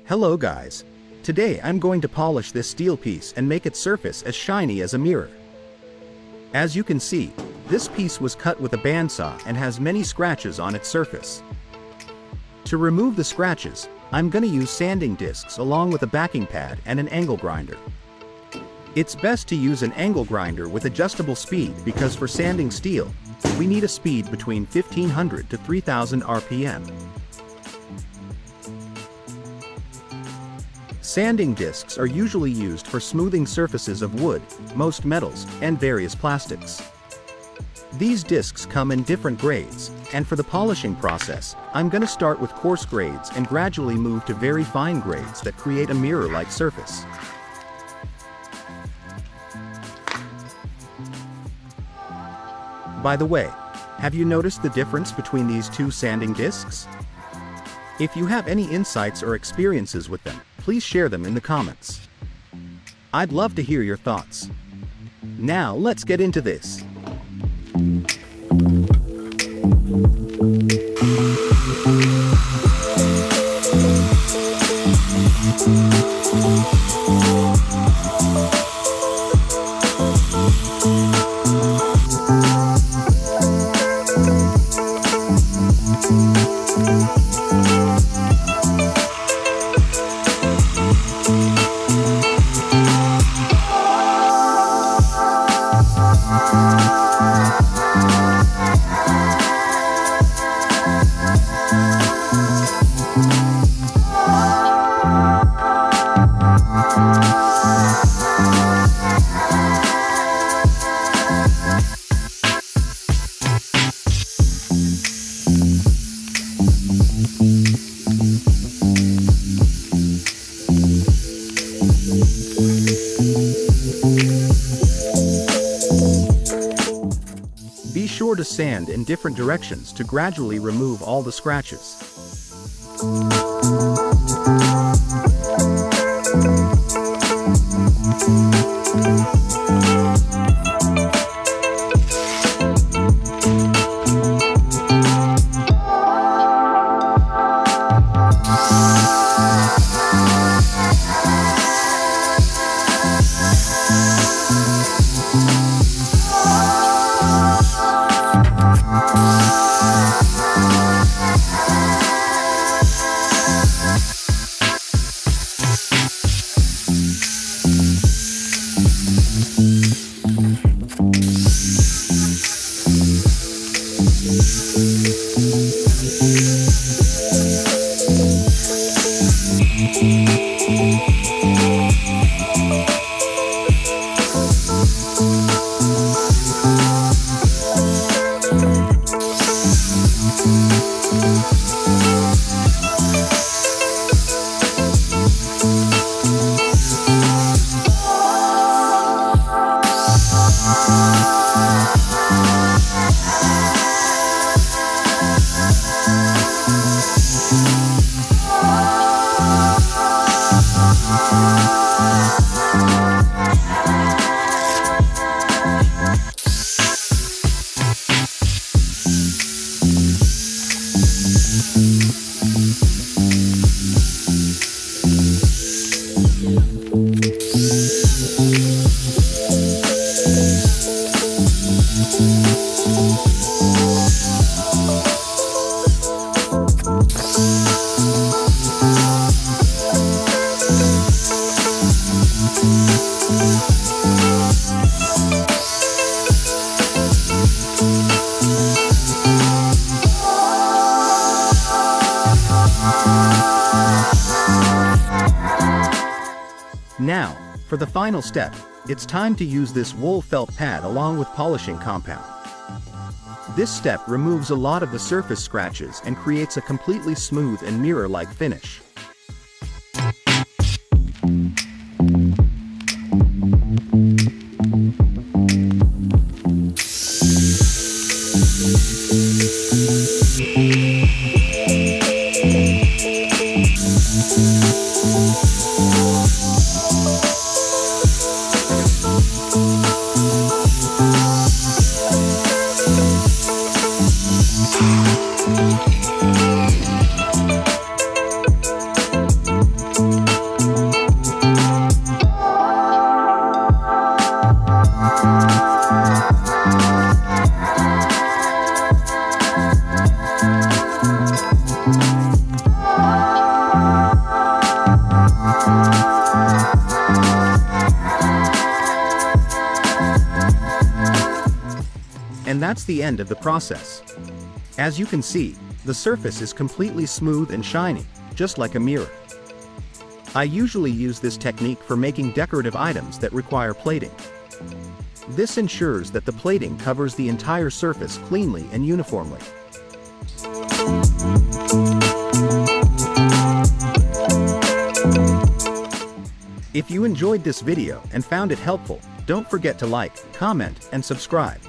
Hello guys. Today I'm going to polish this steel piece and make its surface as shiny as a mirror. As you can see, this piece was cut with a bandsaw and has many scratches on its surface. To remove the scratches, I'm gonna use sanding discs along with a backing pad and an angle grinder. It's best to use an angle grinder with adjustable speed because for sanding steel, we need a speed between 1500 to 3000 RPM. Sanding discs are usually used for smoothing surfaces of wood, most metals, and various plastics. These discs come in different grades, and for the polishing process, I'm gonna start with coarse grades and gradually move to very fine grades that create a mirror-like surface. By the way, have you noticed the difference between these two sanding discs? If you have any insights or experiences with them, please share them in the comments. I'd love to hear your thoughts. Now let's get into this. Be sure to sand in different directions to gradually remove all the scratches. Now, for the final step, it's time to use this wool felt pad along with polishing compound. This step removes a lot of the surface scratches and creates a completely smooth and mirror-like finish. That's the end of the process. As you can see, the surface is completely smooth and shiny, just like a mirror. I usually use this technique for making decorative items that require plating. This ensures that the plating covers the entire surface cleanly and uniformly. If you enjoyed this video and found it helpful, don't forget to like, comment, and subscribe.